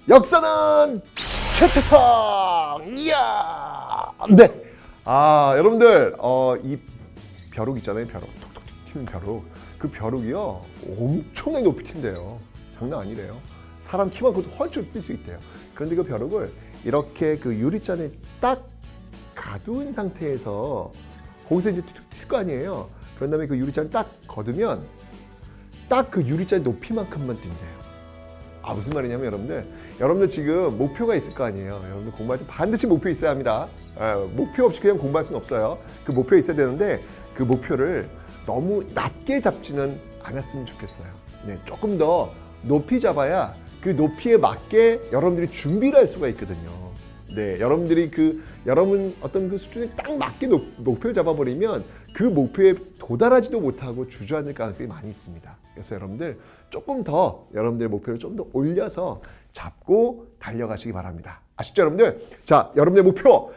역사는 최태성! 이야! 네! 여러분들, 이 벼룩 있잖아요, 벼룩. 톡톡 튀는 벼룩. 그 벼룩이요, 엄청나게 높이 튄대요. 장난 아니래요. 사람 키만큼도 훨씬 뛸 수 있대요. 그런데 그 벼룩을 이렇게 그 유리잔에 딱 가둔 상태에서 거기서 이제 툭툭 튈 거 아니에요. 그런 다음에 그 유리잔을 딱 거두면 딱 그 유리잔 높이만큼만 뛴대요. 무슨 말이냐면 여러분들 지금 목표가 있을 거 아니에요. 여러분들 공부할 때 반드시 목표 있어야 합니다. 목표 없이 그냥 공부할 수는 없어요. 그 목표 있어야 되는데 그 목표를 너무 낮게 잡지는 않았으면 좋겠어요. 네, 조금 더 높이 잡아야 그 높이에 맞게 여러분들이 준비를 할 수가 있거든요. 네, 여러분들이 여러분 어떤 그 수준에 딱 맞게 목표를 잡아버리면 그 목표에 도달하지도 못하고 주저앉을 가능성이 많이 있습니다. 그래서 여러분들 조금 더 여러분들의 목표를 좀 더 올려서 잡고 달려가시기 바랍니다. 아시죠, 여러분들? 자, 여러분의 목표.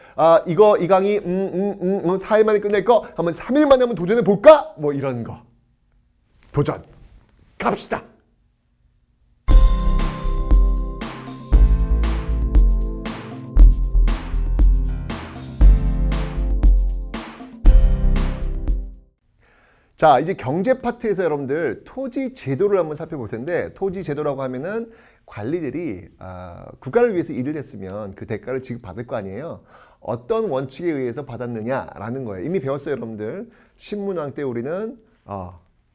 이 강의 4일 만에 끝낼 거 한번 3일 만에 한번 도전해 볼까? 뭐 이런 거. 도전 갑시다. 자, 이제 경제 파트에서 여러분들 토지 제도를 한번 살펴볼 텐데, 토지 제도라고 하면은 관리들이 국가를 위해서 일을 했으면 그 대가를 지급받을 거 아니에요. 어떤 원칙에 의해서 받았느냐라는 거예요. 이미 배웠어요, 여러분들. 신문왕 때 우리는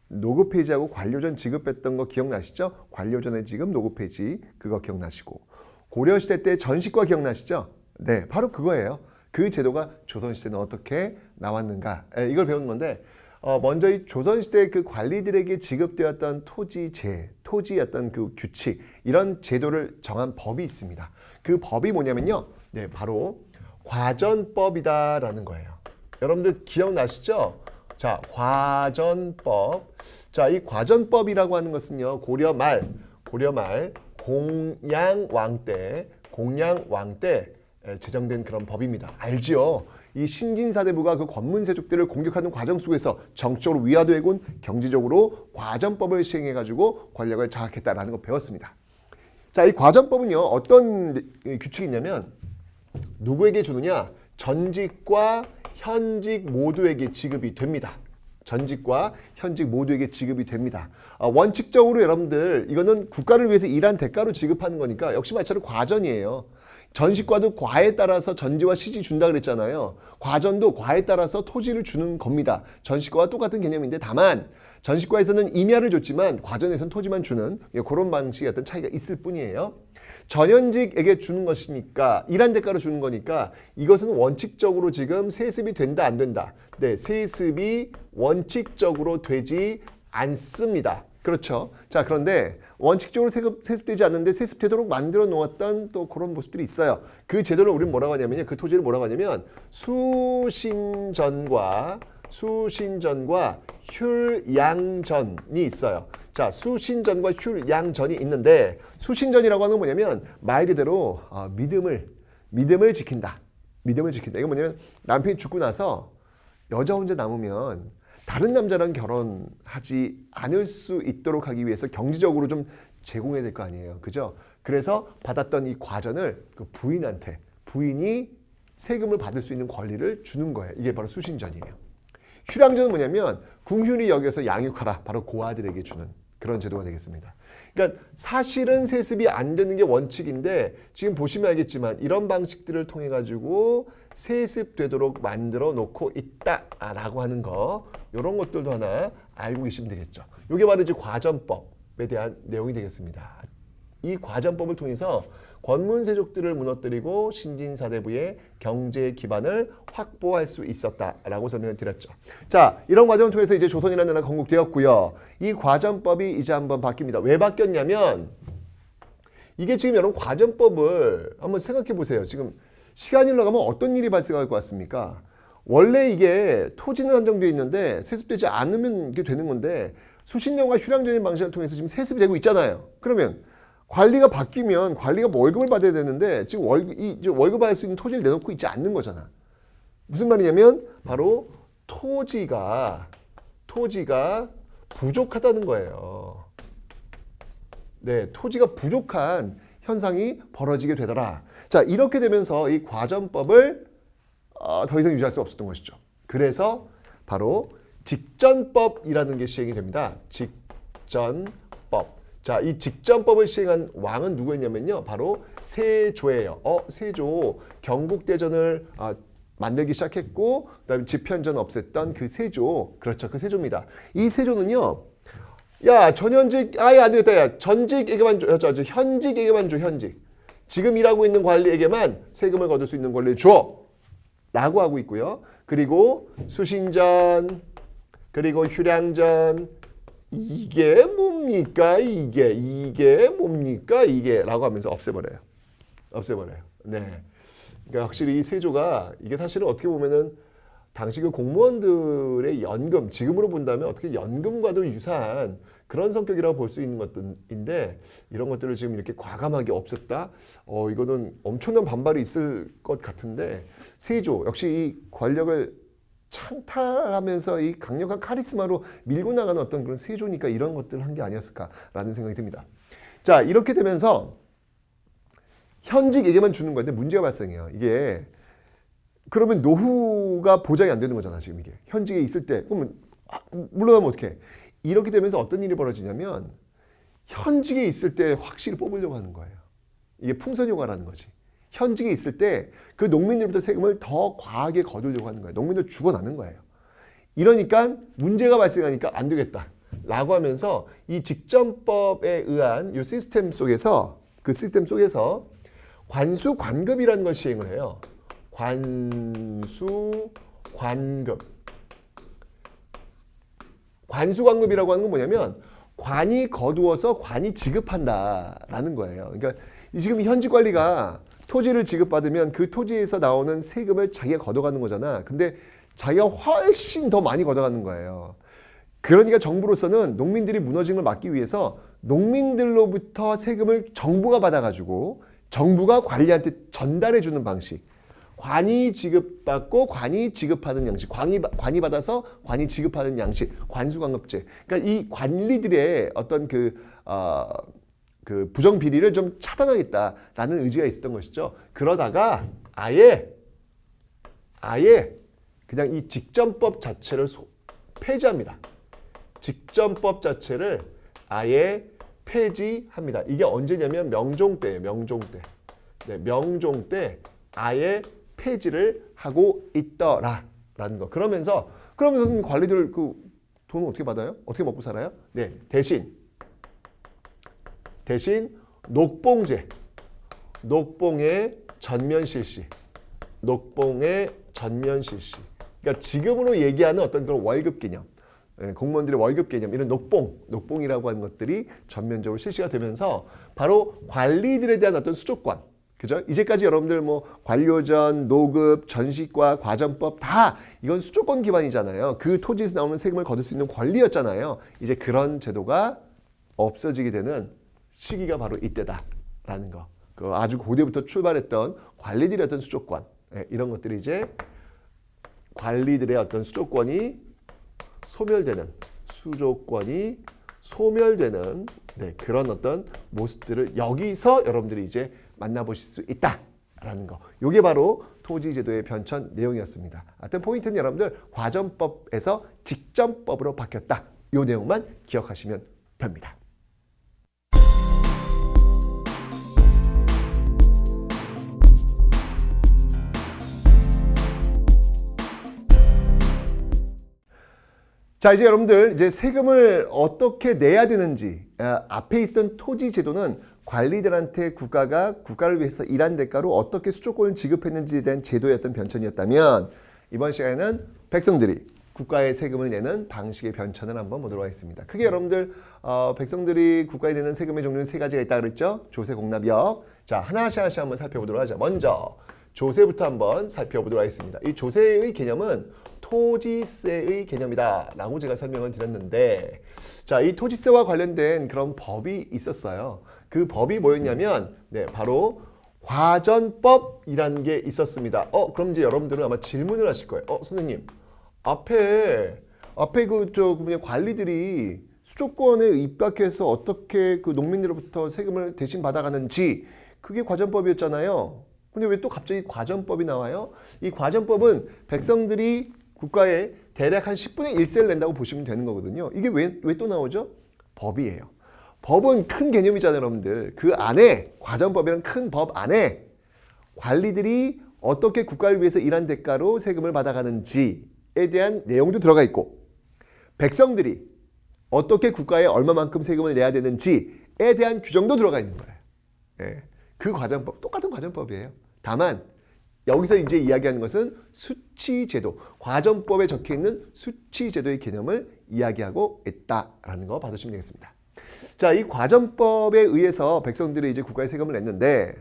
노급폐지하고 관료전 지급했던 거 기억나시죠? 관료전의 지급, 노급폐지 그거 기억나시고, 고려시대 때 전시과 기억나시죠? 네, 바로 그거예요. 그 제도가 조선시대는 어떻게 나왔는가, 이걸 배우는 건데, 먼저 이 조선시대 그 관리들에게 지급되었던 토지의 어떤 그 규칙, 이런 제도를 정한 법이 있습니다. 그 법이 뭐냐면요, 네, 바로 과전법이다라는 거예요. 여러분들 기억나시죠? 자, 과전법. 자, 이 과전법이라고 하는 것은요, 고려 말 공양왕 때 제정된 그런 법입니다. 알지요? 이 신진사대부가 그 권문세족들을 공격하는 과정 속에서 정치적으로 위화되곤 경제적으로 과전법을 시행해가지고 권력을 장악했다라는 걸 배웠습니다. 자, 이 과전법은요, 어떤 규칙이 있냐면 누구에게 주느냐? 전직과 현직 모두에게 지급이 됩니다. 전직과 현직 모두에게 지급이 됩니다. 원칙적으로 여러분들 이거는 국가를 위해서 일한 대가로 지급하는 거니까 역시 마찬가지로 과전이에요. 전시과도 과에 따라서 전지와 시지 준다 그랬잖아요. 과전도 과에 따라서 토지를 주는 겁니다. 전시과와 똑같은 개념인데, 다만 전시과에서는 임야를 줬지만 과전에서는 토지만 주는 그런 방식의 어떤 차이가 있을 뿐이에요. 전현직에게 주는 것이니까, 일한 대가로 주는 거니까 이것은 원칙적으로 지금 세습이 된다 안 된다? 네, 세습이 원칙적으로 되지 않습니다. 그렇죠. 자, 그런데 원칙적으로 세습되지 않는데 세습되도록 만들어 놓았던 또 그런 모습들이 있어요. 그 제도를 우리는 뭐라고 하냐면요, 그 토지를 뭐라고 하냐면 수신전과 휼양전이 있어요. 자, 수신전과 휼양전이 있는데, 수신전이라고 하는 건 뭐냐면 말 그대로 믿음을 지킨다. 이거 뭐냐면 남편이 죽고 나서 여자 혼자 남으면 다른 남자랑 결혼하지 않을 수 있도록 하기 위해서 경제적으로 좀 제공해야 될 거 아니에요. 그죠? 그래서 받았던 이 과전을 그 부인이 세금을 받을 수 있는 권리를 주는 거예요. 이게 바로 수신전이에요. 휼양전은 뭐냐면 궁휼히 여겨서 양육하라. 바로 고아들에게 주는 그런 제도가 되겠습니다. 그러니까 사실은 세습이 안 되는 게 원칙인데, 지금 보시면 알겠지만 이런 방식들을 통해 가지고 세습되도록 만들어 놓고 있다라고 하는 거, 이런 것들도 하나 알고 계시면 되겠죠. 이게 바로 이제 과전법에 대한 내용이 되겠습니다. 이 과전법을 통해서 권문세족들을 무너뜨리고 신진사대부의 경제 기반을 확보할 수 있었다라고 설명을 드렸죠. 자, 이런 과정을 통해서 이제 조선이라는 나라가 건국되었고요. 이 과전법이 이제 한번 바뀝니다. 왜 바뀌었냐면, 이게 지금 여러분 과전법을 한번 생각해 보세요. 지금 시간이 흘러가면 어떤 일이 발생할 것 같습니까? 원래 이게 토지는 한정되어 있는데 세습되지 않으면 이게 되는 건데, 수신전과 휼양전의 방식을 통해서 지금 세습이 되고 있잖아요. 그러면 관리가 바뀌면 관리가 월급을 받아야 되는데 지금 월급 받을 수 있는 토지를 내놓고 있지 않는 거잖아. 무슨 말이냐면 바로 토지가 부족하다는 거예요. 네, 토지가 부족한 현상이 벌어지게 되더라. 자, 이렇게 되면서 이 과전법을 더 이상 유지할 수 없었던 것이죠. 그래서 바로 직전법이라는 게 시행이 됩니다. 직전법. 자, 이 직전법을 시행한 왕은 누구였냐면요. 바로 세조예요. 세조. 경국대전을 만들기 시작했고, 그다음에 집현전 없앴던 그 세조. 그렇죠. 그 세조입니다. 이 세조는요. 야, 전현직 아예 안 되겠다. 야, 전직에게만 줘. 현직에게만 줘. 현직. 지금 일하고 있는 관리에게만 세금을 거둘 수 있는 권리를 줘. 라고 하고 있고요. 그리고 수신전, 그리고 휴량전, 이게 뭡니까? 이게 뭡니까? 이게 라고 하면서 없애버려요. 네. 그러니까 확실히 이 세조가 이게 사실은 어떻게 보면은 당시 그 공무원들의 연금, 지금으로 본다면 어떻게 연금과도 유사한 그런 성격이라고 볼 수 있는 것들인데 이런 것들을 지금 이렇게 과감하게 없앴다? 이거는 엄청난 반발이 있을 것 같은데 세조 역시 이 권력을 창탈하면서 이 강력한 카리스마로 밀고 나가는 어떤 그런 세조니까 이런 것들을 한 게 아니었을까라는 생각이 듭니다. 자, 이렇게 되면서 현직에게만 주는 건데 문제가 발생해요. 이게 그러면 노후가 보장이 안 되는 거잖아, 지금 이게. 현직에 있을 때. 그러면 물러나면 어떡해? 이렇게 되면서 어떤 일이 벌어지냐면 현직에 있을 때 확실히 뽑으려고 하는 거예요. 이게 풍선효과라는 거지. 현직에 있을 때 그 농민들부터 세금을 더 과하게 거두려고 하는 거예요. 농민들 죽어나는 거예요. 이러니까 문제가 발생하니까 안 되겠다 라고 하면서 이 직전법에 의한 이 시스템 속에서 관수관급이라는 걸 시행을 해요. 관수관급. 관수관급이라고 하는 건 뭐냐면 관이 거두어서 관이 지급한다라는 거예요. 그러니까 지금 현직 관리가 토지를 지급받으면 그 토지에서 나오는 세금을 자기가 걷어가는 거잖아. 근데 자기가 훨씬 더 많이 걷어가는 거예요. 그러니까 정부로서는 농민들이 무너진 걸 막기 위해서 농민들로부터 세금을 정부가 받아가지고 정부가 관리한테 전달해 주는 방식. 관이 지급받고 관이 지급하는 양식, 관이 받아서 관이 지급하는 양식, 관수관급제. 그러니까 이 관리들의 어떤 그 부정 비리를 좀 차단하겠다라는 의지가 있었던 것이죠. 그러다가 아예 그냥 이 직전법 자체를 폐지합니다. 직전법 자체를 아예 폐지합니다. 이게 언제냐면 명종 때예요. 명종 때. 네, 명종 때 아예 폐지를 하고 있더라라는 거. 그러면서 관리들 그 돈은 어떻게 받아요? 어떻게 먹고 살아요? 네, 대신 녹봉제, 녹봉의 전면 실시. 그러니까 지금으로 얘기하는 어떤 그런 월급 개념, 공무원들의 월급 개념, 이런 녹봉이라고 하는 것들이 전면적으로 실시가 되면서 바로 관리들에 대한 어떤 수조권, 그죠? 이제까지 여러분들 뭐 관료전, 노급, 전시과, 과전법 다 이건 수조권 기반이잖아요. 그 토지에서 나오는 세금을 거둘 수 있는 권리였잖아요. 이제 그런 제도가 없어지게 되는 시기가 바로 이때다라는 거. 그 아주 고대부터 출발했던 관리들의 어떤 수조권, 이런 것들이 이제 관리들의 어떤 수조권이 소멸되는 그런 어떤 모습들을 여기서 여러분들이 이제 만나보실 수 있다라는 거. 이게 바로 토지제도의 변천 내용이었습니다. 하여튼 포인트는 여러분들 과전법에서 직전법으로 바뀌었다. 이 내용만 기억하시면 됩니다. 자, 이제 여러분들 이제 세금을 어떻게 내야 되는지, 앞에 있던 토지 제도는 관리들한테 국가를 위해서 일한 대가로 어떻게 수조권을 지급했는지에 대한 제도의 어떤 변천이었다면, 이번 시간에는 백성들이 국가에 세금을 내는 방식의 변천을 한번 보도록 하겠습니다. 크게 여러분들 백성들이 국가에 내는 세금의 종류는 세 가지가 있다고 그랬죠? 조세, 공납이역. 자, 하나씩 한번 살펴보도록 하죠. 먼저 조세부터 한번 살펴보도록 하겠습니다. 이 조세의 개념은 토지세의 개념이다 라고 제가 설명을 드렸는데, 자, 이 토지세와 관련된 그런 법이 있었어요. 그 법이 뭐였냐면 바로 과전법이라는 게 있었습니다. 그럼 이제 여러분들은 아마 질문을 하실 거예요. 선생님, 앞에 관리들이 수조권에 입각해서 어떻게 그 농민들로부터 세금을 대신 받아가는지 그게 과전법이었잖아요. 근데 왜 또 갑자기 과전법이 나와요? 이 과전법은 백성들이 국가에 대략 한 10분의 1세를 낸다고 보시면 되는 거거든요. 이게 왜 또 나오죠? 법이에요. 법은 큰 개념이잖아요, 여러분들. 그 안에 과전법이라는 큰 법 안에 관리들이 어떻게 국가를 위해서 일한 대가로 세금을 받아가는지에 대한 내용도 들어가 있고 백성들이 어떻게 국가에 얼마만큼 세금을 내야 되는지에 대한 규정도 들어가 있는 거예요. 예. 그 과전법, 똑같은 과전법이에요. 다만 여기서 이제 이야기하는 것은 수치제도, 과전법에 적혀있는 수치제도의 개념을 이야기하고 있다라는 거 받으시면 되겠습니다. 자, 이 과전법에 의해서 백성들이 이제 국가에 세금을 냈는데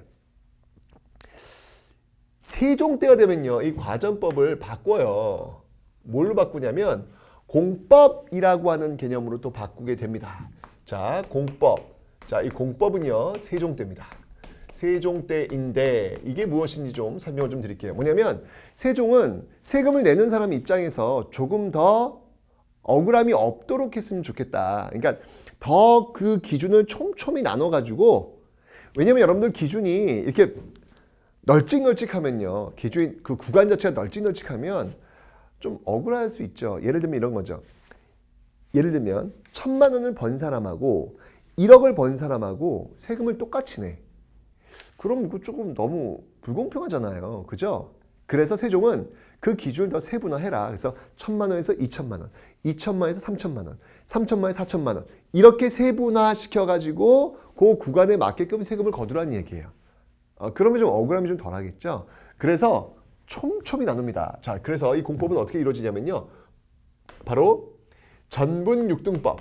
세종 때가 되면요, 이 과전법을 바꿔요. 뭘로 바꾸냐면 공법이라고 하는 개념으로 또 바꾸게 됩니다. 자, 공법. 자, 이 공법은요, 세종 때입니다. 세종 때인데 이게 무엇인지 좀 설명을 좀 드릴게요. 뭐냐면 세종은 세금을 내는 사람 입장에서 조금 더 억울함이 없도록 했으면 좋겠다. 그러니까 더 그 기준을 촘촘히 나눠가지고, 왜냐면 여러분들 기준이 이렇게 널찍널찍하면요, 기준 그 구간 자체가 널찍널찍하면 좀 억울할 수 있죠. 예를 들면 이런 거죠. 예를 들면 1,000만 원을 번 사람하고 1억을 번 사람하고 세금을 똑같이 내. 그럼 이거 조금 너무 불공평하잖아요. 그죠? 그래서 세종은 그 기준을 더 세분화해라. 그래서 1,000만 원에서 2,000만 원, 2,000만 원에서 3,000만 원, 3,000만 원에서 4,000만 원 이렇게 세분화시켜가지고 그 구간에 맞게끔 세금을 거두라는 얘기예요. 그러면 좀 억울함이 좀 덜하겠죠. 그래서 촘촘히 나눕니다. 자, 그래서 이 공법은 어떻게 이루어지냐면요, 바로 전분육등법.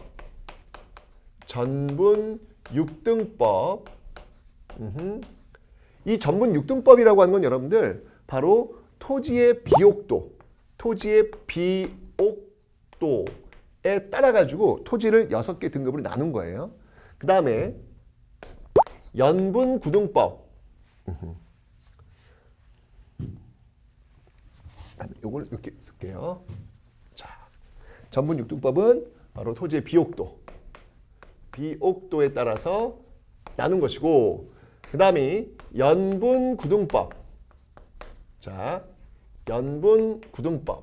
전분육등법. 이 전분육등법이라고 하는 건 여러분들 바로 토지의 비옥도, 토지의 비옥도에 따라 가지고 토지를 6개 등급으로 나눈 거예요. 그 다음에 연분구등법. 요걸 이렇게 쓸게요. 자, 전분육등법은 바로 토지의 비옥도에 따라서 나눈 것이고, 그 다음에 연분구등법. 자, 연분구등법이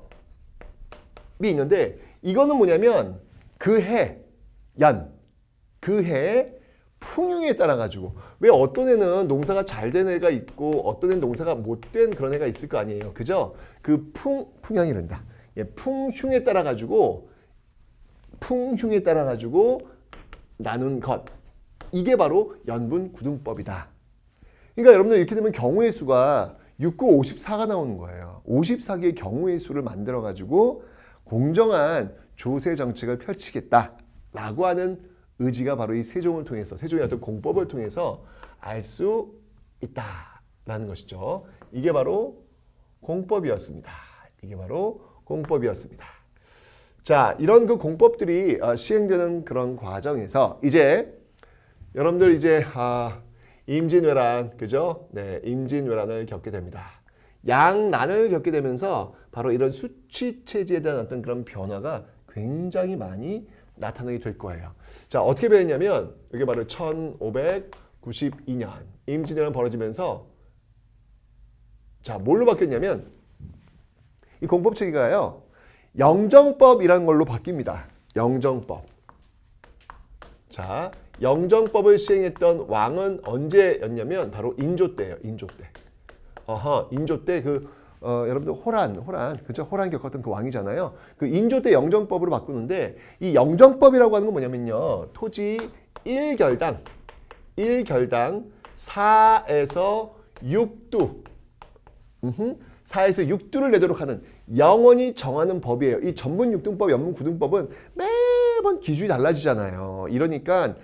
있는데 이거는 뭐냐면 그 해 풍흉에 따라 가지고, 왜 어떤 해는 농사가 잘 된 해가 있고 어떤 해는 농사가 못 된 그런 해가 있을 거 아니에요. 그죠? 그 풍향이란다. 예, 풍흉에 따라 가지고 나눈 것. 이게 바로 연분구등법이다. 그러니까 여러분들 이렇게 되면 경우의 수가 6, 9, 54가 나오는 거예요. 54개의 경우의 수를 만들어 가지고 공정한 조세 정책을 펼치겠다라고 하는 의지가 바로 이 세종을 통해서, 세종의 어떤 공법을 통해서 알 수 있다라는 것이죠. 이게 바로 공법이었습니다. 자, 이런 그 공법들이 시행되는 그런 과정에서 이제 여러분들 이제 임진왜란, 그죠? 네, 임진왜란을 겪게 됩니다. 양난을 겪게 되면서 바로 이런 수치 체제에 대한 어떤 그런 변화가 굉장히 많이 나타나게 될 거예요. 자, 어떻게 변했냐면 이게 바로 1592년 임진왜란 벌어지면서, 자, 뭘로 바뀌었냐면 이 공법 체계가요, 영정법이라는 걸로 바뀝니다. 영정법. 자, 영정법을 시행했던 왕은 언제였냐면 바로 인조 때예요. 인조 때. 인조 때 여러분들 호란, 그죠? 호란 겪었던 그 왕이잖아요. 그 인조 때 영정법으로 바꾸는데, 이 영정법이라고 하는 건 뭐냐면요, 토지 1결당 4에서 6두, 4에서 6두를 내도록 하는 영원히 정하는 법이에요. 이 전분육등법, 연분구등법은 매번 기준이 달라지잖아요. 이러니까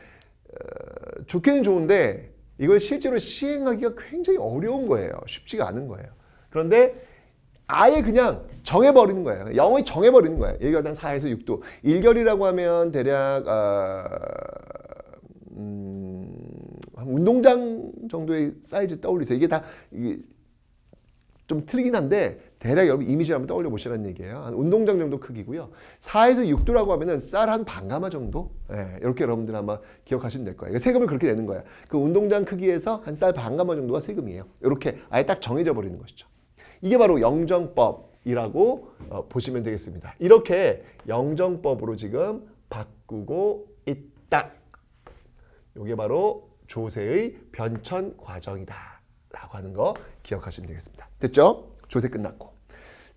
좋기는 좋은데 이걸 실제로 시행하기가 굉장히 어려운 거예요. 쉽지가 않은 거예요. 그런데 아예 그냥 정해버리는 거예요. 영원히 정해버리는 거예요. 일결당 4에서 6도. 1결이라고 하면 대략 한 운동장 정도의 사이즈 떠올리세요. 이게 다 좀 틀리긴 한데 대략 여러분 이미지를 한번 떠올려 보시라는 얘기예요. 한 운동장 정도 크기고요. 4에서 6도라고 하면은 쌀 한 반가마 정도? 예, 이렇게 여러분들 아마 기억하시면 될 거예요. 세금을 그렇게 내는 거예요. 그 운동장 크기에서 한 쌀 반가마 정도가 세금이에요. 이렇게 아예 딱 정해져 버리는 것이죠. 이게 바로 영정법이라고 보시면 되겠습니다. 이렇게 영정법으로 지금 바꾸고 있다. 이게 바로 조세의 변천 과정이다 라고 하는 거 기억하시면 되겠습니다. 됐죠? 조세 끝났고.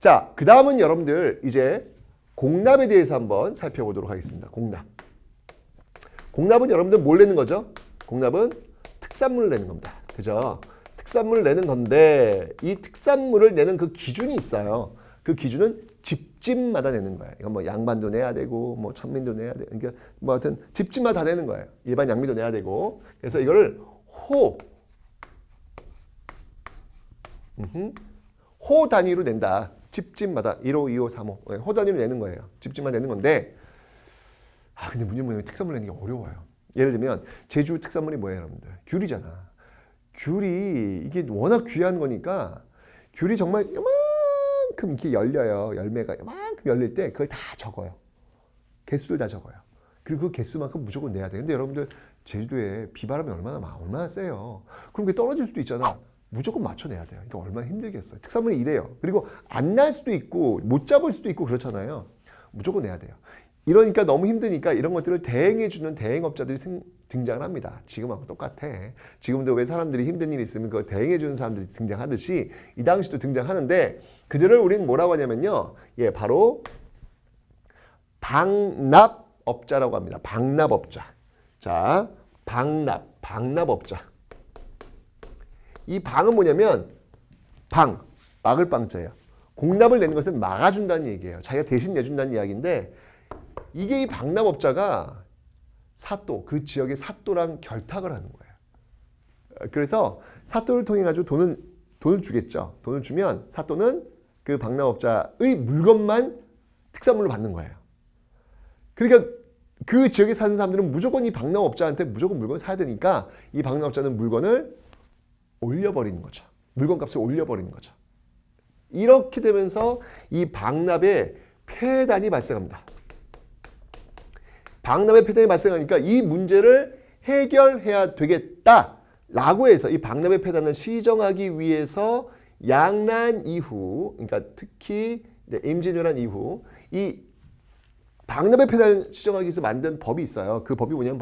자, 그 다음은 여러분들 이제 공납에 대해서 한번 살펴보도록 하겠습니다. 공납. 공납은 여러분들 뭘 내는 거죠? 공납은 특산물을 내는 겁니다. 그죠? 특산물을 내는 건데 이 특산물을 내는 그 기준이 있어요. 그 기준은 집집마다 내는 거예요. 이건 뭐 양반도 내야 되고 뭐 천민도 내야 되고 그러니까 뭐 하여튼 집집마다 다 내는 거예요. 일반 양미도 내야 되고. 그래서 이거를 호 단위로 낸다. 집집마다 1호, 2호, 3호 호 단위로 내는 거예요. 집집만 내는 건데 근데 문제는 뭐냐면 특산물 내는 게 어려워요. 예를 들면 제주 특산물이 뭐예요, 여러분들? 귤이잖아. 귤이 이게 워낙 귀한 거니까 귤이 정말 요만큼 이렇게 열려요. 열매가 요만큼 열릴 때 그걸 다 적어요. 개수를 다 적어요. 그리고 그 개수만큼 무조건 내야 돼. 근데 여러분들 제주도에 비바람이 얼마나 세요. 그럼 그게 떨어질 수도 있잖아. 무조건 맞춰내야 돼요. 그러니까 얼마나 힘들겠어요. 특산물이 이래요. 그리고 안 날 수도 있고 못 잡을 수도 있고 그렇잖아요. 무조건 내야 돼요. 이러니까 너무 힘드니까 이런 것들을 대행해주는 대행업자들이 등장을 합니다. 지금하고 똑같아. 지금도 왜 사람들이 힘든 일이 있으면 그거 대행해주는 사람들이 등장하듯이 이 당시도 등장하는데 그들을 우리는 뭐라고 하냐면요. 바로 방납업자라고 합니다. 방납업자. 자, 방납업자. 이 방은 뭐냐면 막을 방자예요. 공납을 내는 것은 막아준다는 얘기예요. 자기가 대신 내준다는 이야기인데 이게 이 방납업자가 사또, 그 지역의 사또랑 결탁을 하는 거예요. 그래서 사또를 통해 가지고 돈을 주겠죠. 돈을 주면 사또는 그 방납업자의 물건만 특산물로 받는 거예요. 그러니까 그 지역에 사는 사람들은 무조건 이 방납업자한테 무조건 물건을 사야 되니까 이 방납업자는 물건을 올려버리는 거죠. 물건값을 올려버리는 거죠. 이렇게 되면서 이 방납의 폐단이 발생합니다. 방납의 폐단이 발생하니까 이 문제를 해결해야 되겠다라고 해서 이 방납의 폐단을 시정하기 위해서 양난 이후, 그러니까 특히 임진왜란 이후 이 방납의 폐단을 시정하기 위해서 만든 법이 있어요. 그 법이 뭐냐면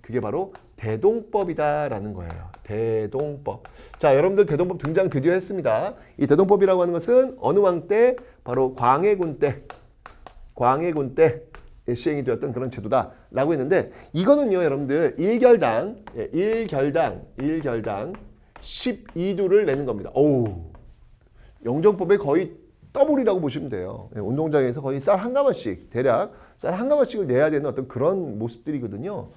그게 바로 대동법이다라는 거예요. 대동법. 자, 여러분들 대동법 등장 드디어 했습니다. 이 대동법이라고 하는 것은 어느 왕 때? 바로 광해군 때 시행이 되었던 그런 제도다라고 했는데 이거는요, 여러분들 1결당 12두를 내는 겁니다. 영정법의 거의 더블이라고 보시면 돼요. 운동장에서 거의 쌀 한 가마씩, 대략 쌀 한 가마씩을 내야 되는 어떤 그런 모습들이거든요.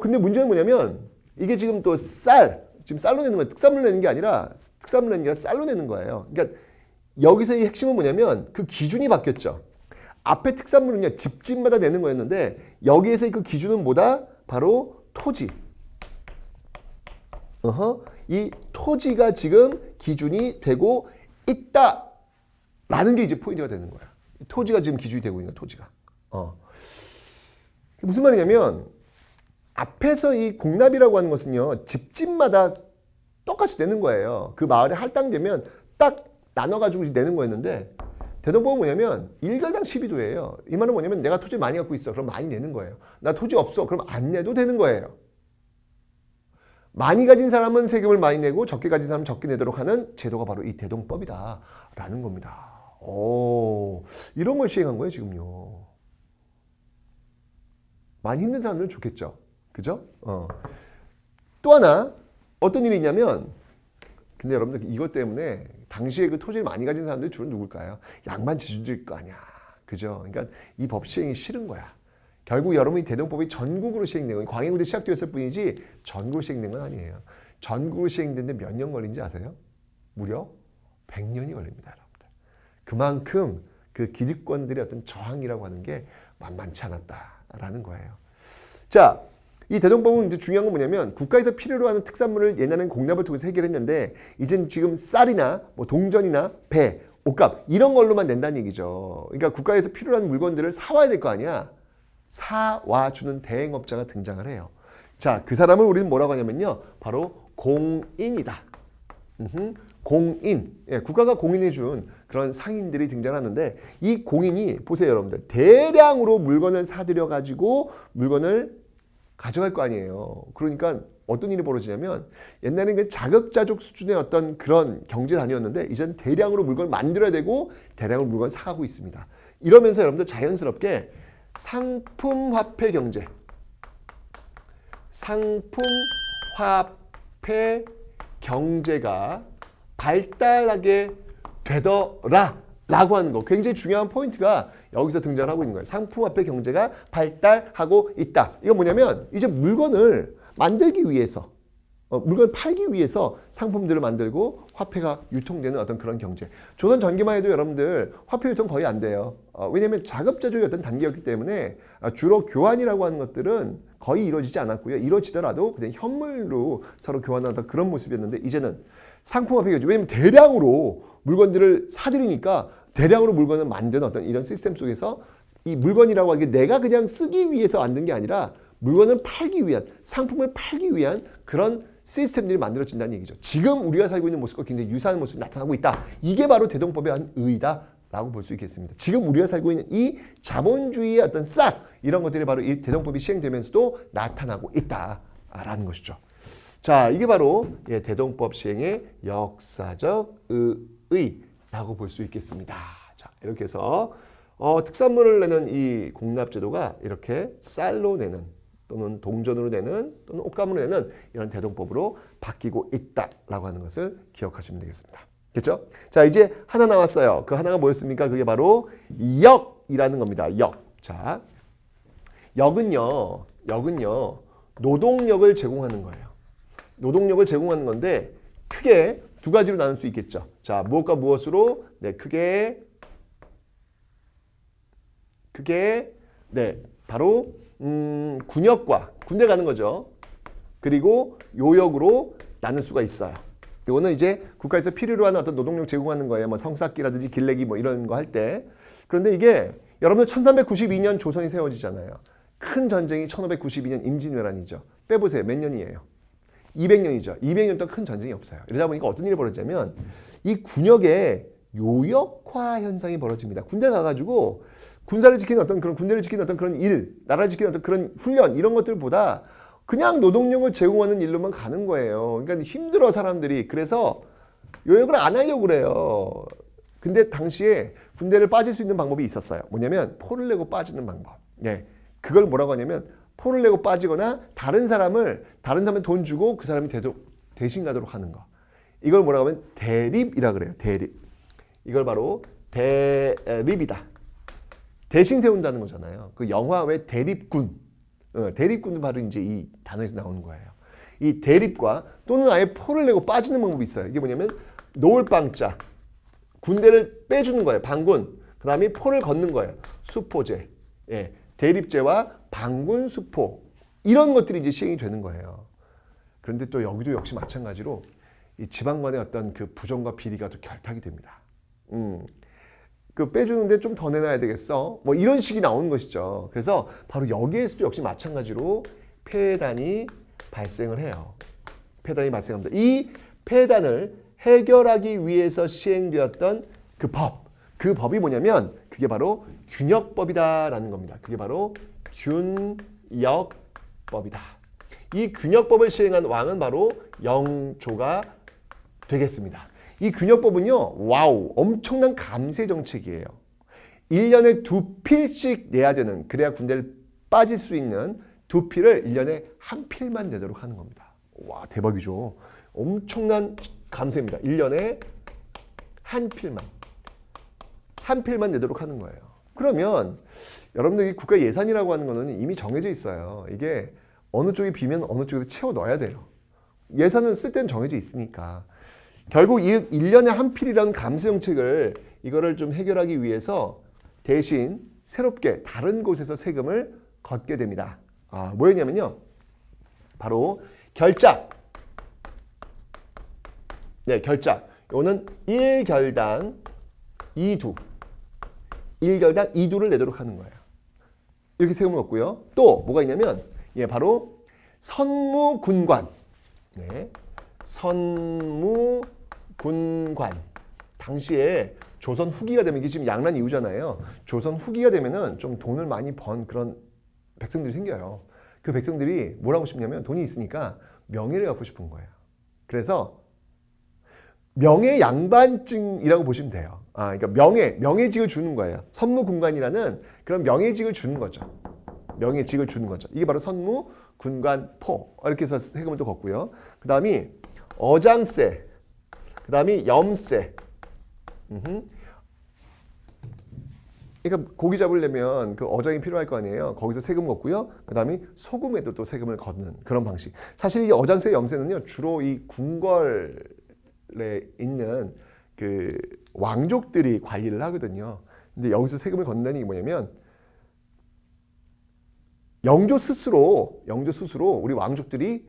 근데 문제는 뭐냐면 이게 지금 또 지금 쌀로 내는 거예요. 특산물 내는 게 아니라 쌀로 내는 거예요. 그러니까 여기서 이 핵심은 뭐냐면 그 기준이 바뀌었죠. 앞에 특산물은요, 집집마다 내는 거였는데 여기에서 그 기준은 뭐다? 바로 토지. 이 토지가 지금 기준이 되고 있다라는 게 이제 포인트가 되는 거야. 토지가 지금 기준이 되고 있는 거야, 토지가. 무슨 말이냐면 앞에서 이 공납이라고 하는 것은요, 집집마다 똑같이 내는 거예요. 그 마을에 할당되면 딱 나눠가지고 내는 거였는데 대동법은 뭐냐면 1결당 12도예요. 이 말은 뭐냐면 내가 토지 많이 갖고 있어. 그럼 많이 내는 거예요. 나 토지 없어. 그럼 안 내도 되는 거예요. 많이 가진 사람은 세금을 많이 내고 적게 가진 사람은 적게 내도록 하는 제도가 바로 이 대동법이다라는 겁니다. 이런 걸 시행한 거예요, 지금요. 많이 힘든 사람들은 좋겠죠. 그죠? 또 하나 어떤 일이 있냐면 근데 여러분들 이것 때문에 당시에 그 토지를 많이 가진 사람들이 주로 누굴까요? 양반 지주들일 거 아니야. 그죠? 그러니까 이 법 시행이 싫은 거야. 결국 여러분이 대동법이 전국으로 시행된 건 광해군 때 시작되었을 뿐이지 전국으로 시행된 건 아니에요. 전국으로 시행됐는데 몇 년 걸린지 아세요? 무려 100년이 걸립니다, 여러분들. 그만큼 그 기득권들의 어떤 저항이라고 하는 게 만만치 않았다라는 거예요. 자, 이 대동법은 이제 중요한 건 뭐냐면 국가에서 필요로 하는 특산물을 옛날에는 공납을 통해서 해결했는데 이젠 지금 쌀이나 뭐 동전이나 배, 옷값 이런 걸로만 낸다는 얘기죠. 그러니까 국가에서 필요로 하는 물건들을 사와야 될 거 아니야. 사와주는 대행업자가 등장을 해요. 자, 그 사람을 우리는 뭐라고 하냐면요. 바로 공인이다. 공인. 예, 국가가 공인해 준 그런 상인들이 등장하는데 이 공인이 보세요, 여러분들. 대량으로 물건을 사들여 가지고 물건을 가져갈 거 아니에요. 그러니까 어떤 일이 벌어지냐면 옛날에는 그 자급자족 수준의 어떤 그런 경제 단위였는데 이제는 대량으로 물건을 만들어야 되고 대량으로 물건을 사가고 있습니다. 이러면서 여러분들 자연스럽게 상품화폐 경제, 상품화폐 경제가 발달하게 되더라 라고 하는 거. 굉장히 중요한 포인트가 여기서 등장하고 있는 거예요. 상품화폐 경제가 발달하고 있다. 이건 뭐냐면 이제 물건을 만들기 위해서 물건을 팔기 위해서 상품들을 만들고 화폐가 유통되는 어떤 그런 경제. 조선 전기만 해도 여러분들 화폐 유통 거의 안 돼요. 왜냐하면 자급자족의 어떤 단계였기 때문에 주로 교환이라고 하는 것들은 거의 이루어지지 않았고요. 이루어지더라도 그냥 현물로 서로 교환하던 그런 모습이었는데 이제는 상품화폐 경제. 왜냐하면 대량으로 물건들을 사들이니까 대량으로 물건을 만드는 어떤 이런 시스템 속에서 이 물건이라고 하는 게 내가 그냥 쓰기 위해서 만든 게 아니라 물건을 팔기 위한, 상품을 팔기 위한 그런 시스템들이 만들어진다는 얘기죠. 지금 우리가 살고 있는 모습과 굉장히 유사한 모습이 나타나고 있다. 이게 바로 대동법의 한 의의다라고 볼 수 있겠습니다. 지금 우리가 살고 있는 이 자본주의의 어떤 싹 이런 것들이 바로 이 대동법이 시행되면서도 나타나고 있다라는 것이죠. 자, 이게 바로 대동법 시행의 역사적 의의라고 볼 수 있겠습니다. 자, 이렇게 해서 특산물을 내는 이 공납제도가 이렇게 쌀로 내는 또는 동전으로 내는 또는 옷감으로 내는 이런 대동법으로 바뀌고 있다라고 하는 것을 기억하시면 되겠습니다. 됐죠? 자, 이제 하나 남았어요. 그 하나가 뭐였습니까? 그게 바로 역이라는 겁니다. 역. 자, 역은요 노동력을 제공하는 거예요. 노동력을 제공하는 건데 크게 두 가지로 나눌 수 있겠죠. 자, 무엇과 무엇으로? 네, 크게 네, 바로 군역과 군대 가는 거죠. 그리고 요역으로 나눌 수가 있어요. 이거는 이제 국가에서 필요로 하는 어떤 노동력 제공하는 거예요. 뭐 성쌓기라든지 길내기 뭐 이런 거 할 때. 그런데 이게 여러분들 1392년 조선이 세워지잖아요. 큰 전쟁이 1592년 임진왜란이죠. 빼보세요. 몇 년이에요? 200년이죠. 200년 동안 큰 전쟁이 없어요. 이러다 보니까 어떤 일이 벌어지냐면 이 군역의 요역화 현상이 벌어집니다. 군대 가가지고 군사를 지키는 어떤 그런 군대를 지키는 어떤 그런 일, 나라를 지키는 어떤 그런 훈련 이런 것들보다 그냥 노동력을 제공하는 일로만 가는 거예요. 그러니까 힘들어 사람들이. 그래서 요역을 안 하려고 그래요. 근데 당시에 군대를 빠질 수 있는 방법이 있었어요. 뭐냐면 포를 내고 빠지는 방법. 네, 그걸 뭐라고 하냐면 포를 내고 빠지거나 다른 사람은 돈 주고 그 사람이 대신 가도록 하는 거. 이걸 뭐라고 하면 대립이라 그래요. 대립. 이걸 바로 대립이다. 대신 세운다는 거잖아요. 그 영화 왜 대립군. 대립군도 바로 이제 이 단어에서 나오는 거예요. 이 대립과 또는 아예 포를 내고 빠지는 방법이 있어요. 이게 뭐냐면 노을방자. 군대를 빼주는 거예요. 방군. 그 다음에 포를 걷는 거예요. 수포제. 예. 대립제와 방군, 수포. 이런 것들이 이제 시행이 되는 거예요. 그런데 또 여기도 역시 마찬가지로 이 지방 간의 어떤 그 부정과 비리가 또 결탁이 됩니다. 그 빼주는데 좀 더 내놔야 되겠어. 뭐 이런 식이 나오는 것이죠. 그래서 바로 여기에서도 역시 마찬가지로 폐단이 발생을 해요. 폐단이 발생합니다. 이 폐단을 해결하기 위해서 시행되었던 그 법이 뭐냐면 그게 바로 균역법이다라는 겁니다. 그게 바로 균역법이다. 이 균역법을 시행한 왕은 바로 영조가 되겠습니다. 이 균역법은요, 와우, 엄청난 감세 정책이에요. 1년에 2필씩 내야 되는, 그래야 군대를 빠질 수 있는 2필을 1년에 1필만 내도록 하는 겁니다. 와, 대박이죠. 엄청난 감세입니다. 1년에 1필만 내도록 하는 거예요. 그러면 여러분들 이 국가 예산이라고 하는 거는 이미 정해져 있어요. 이게 어느 쪽이 비면 어느 쪽에서 채워 넣어야 돼요. 예산은 쓸 때는 정해져 있으니까. 결국 1년에 1필이라는 감세 정책을 이거를 좀 해결하기 위해서 대신 새롭게 다른 곳에서 세금을 걷게 됩니다. 뭐였냐면요. 바로 결작. 네, 결작. 이거는 1결당 2두. 1결당 2두를 내도록 하는 거예요. 이렇게 세금을 얻고요. 또 뭐가 있냐면 바로 선무군관. 네. 선무군관. 당시에 조선 후기가 되면 이게 지금 양난 이후잖아요. 조선 후기가 되면은 좀 돈을 많이 번 그런 백성들이 생겨요. 그 백성들이 뭘 하고 싶냐면 돈이 있으니까 명예를 갖고 싶은 거예요. 그래서 명예 양반증이라고 보시면 돼요. 그러니까 명예직을 주는 거예요. 선무군관이라는 그런 명예직을 주는 거죠. 명예직을 주는 거죠. 이게 바로 선무군관포. 이렇게 해서 세금을 또 걷고요. 그 다음이 어장세, 그 다음이 염세. 그러니까 고기 잡으려면 그 어장이 필요할 거 아니에요. 거기서 세금 걷고요. 그 다음에 소금에도 또 세금을 걷는 그런 방식. 사실 이 어장세, 염세는요 주로 이 궁궐에 있는 그 왕족들이 관리를 하거든요. 근데 여기서 세금을 걷는다는 게 뭐냐면 영조 스스로 우리 왕족들이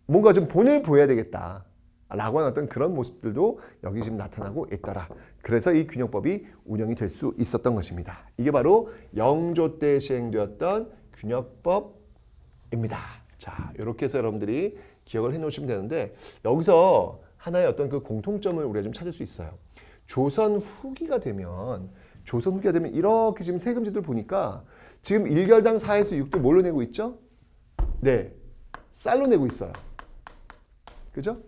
뭔가 좀 본을 보여야 되겠다. 라고 하는 어떤 그런 모습들도 여기 지금 나타나고 있더라. 그래서 이 균역법이 운영이 될 수 있었던 것입니다. 이게 바로 영조 때 시행되었던 균역법입니다. 자, 이렇게 해서 여러분들이 기억을 해 놓으시면 되는데 여기서 하나의 어떤 그 공통점을 우리가 좀 찾을 수 있어요. 조선 후기가 되면 이렇게 지금 세금 제도를 보니까 지금 1결당 4에서 6도 뭘로 내고 있죠? 네, 쌀로 내고 있어요. 그죠?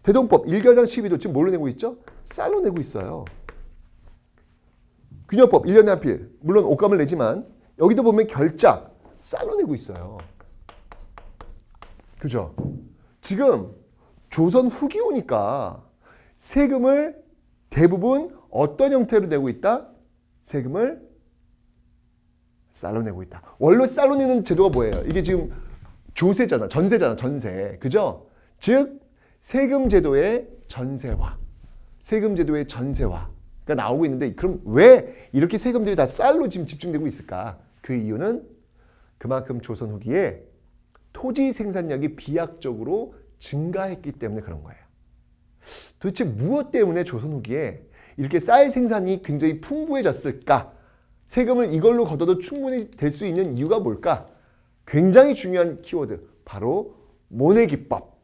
대동법 1결당 12도 지금 뭘로 내고 있죠? 쌀로 내고 있어요. 균역법 1년에 한 필, 물론 옷감을 내지만 여기도 보면 결작 쌀로 내고 있어요. 그죠? 지금 조선 후기 오니까 세금을 대부분 어떤 형태로 내고 있다? 세금을 쌀로 내고 있다. 원래 쌀로 내는 제도가 뭐예요? 이게 지금 조세잖아, 전세. 그죠? 즉 세금 제도의 전세화, 가 나오고 있는데 그럼 왜 이렇게 세금들이 다 쌀로 지금 집중되고 있을까? 그 이유는 그만큼 조선 후기에 토지 생산력이 비약적으로 증가했기 때문에 그런 거예요. 도대체 무엇 때문에 조선 후기에 이렇게 쌀 생산이 굉장히 풍부해졌을까? 세금을 이걸로 걷어도 충분히 될 수 있는 이유가 뭘까? 굉장히 중요한 키워드, 바로 모내기법,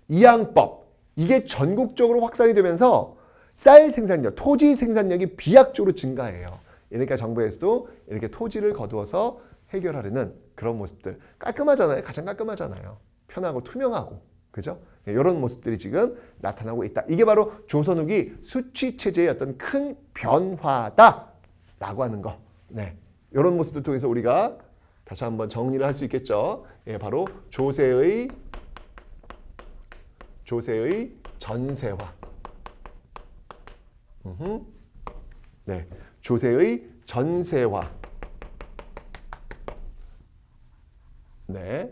이양법. 이게 전국적으로 확산이 되면서 쌀 생산력, 토지 생산력이 비약적으로 증가해요. 그러니까 정부에서도 이렇게 토지를 거두어서 해결하려는 그런 모습들. 깔끔하잖아요. 가장 깔끔하잖아요. 편하고 투명하고. 그죠? 이런 모습들이 지금 나타나고 있다. 이게 바로 조선 후기 수취체제의 어떤 큰 변화다라고 하는 거. 네. 이런 모습들 통해서 우리가 다시 한번 정리를 할 수 있겠죠. 바로 조세의 전세화. 네. 조세의 전세화. 네.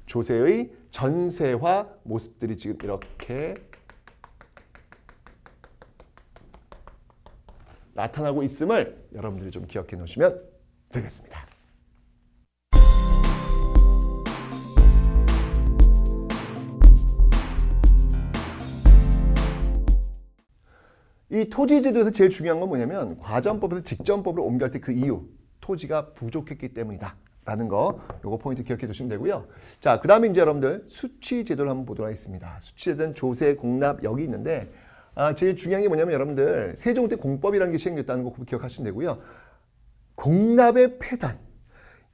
조세의 전세화 모습들이 지금 이렇게 나타나고 있음을 여러분들이 좀 기억해 놓으시면 되겠습니다. 이 토지제도에서 제일 중요한 건 뭐냐면 과전법에서 직전법으로 옮겨갈 때 그 이유, 토지가 부족했기 때문이다 라는 거, 요거 포인트 기억해 두시면 되고요. 자, 그 다음에 이제 여러분들 수취제도를 한번 보도록 하겠습니다. 수취제도는 조세, 공납 여기 있는데 제일 중요한 게 뭐냐면 여러분들 세종 때 공법이라는 게 시행됐다는 거 기억하시면 되고요. 공납의 폐단,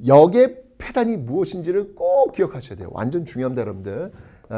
역의 폐단이 무엇인지를 꼭 기억하셔야 돼요. 완전 중요합니다, 여러분들.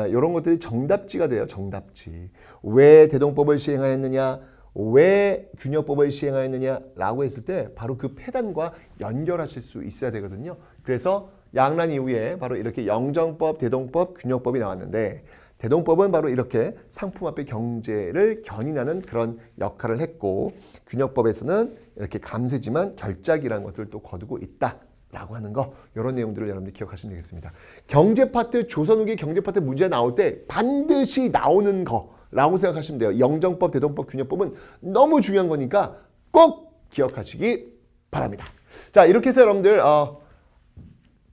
이런 것들이 정답지가 돼요. 정답지. 왜 대동법을 시행하였느냐, 왜 균역법을 시행하였느냐라고 했을 때 바로 그 폐단과 연결하실 수 있어야 되거든요. 그래서 양난 이후에 바로 이렇게 영정법, 대동법, 균역법이 나왔는데 대동법은 바로 이렇게 상품화폐 경제를 견인하는 그런 역할을 했고 균역법에서는 이렇게 감세지만 결작이라는 것들을 또 거두고 있다. 라고 하는 거, 이런 내용들을 여러분들이 기억하시면 되겠습니다. 경제 파트, 조선 후기 경제 파트 문제 나올 때 반드시 나오는 거라고 생각하시면 돼요. 영정법, 대동법, 균역법은 너무 중요한 거니까 꼭 기억하시기 바랍니다. 자, 이렇게 해서 여러분들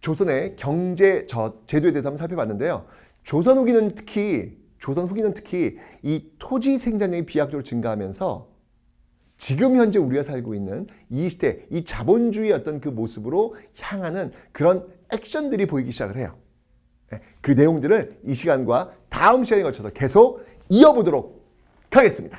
조선의 경제 제도에 대해서 한번 살펴봤는데요. 조선 후기는 특히 이 토지 생산량이 비약적으로 증가하면서 지금 현재 우리가 살고 있는 이 시대, 이 자본주의의 어떤 그 모습으로 향하는 그런 액션들이 보이기 시작을 해요. 그 내용들을 이 시간과 다음 시간에 걸쳐서 계속 이어보도록 하겠습니다.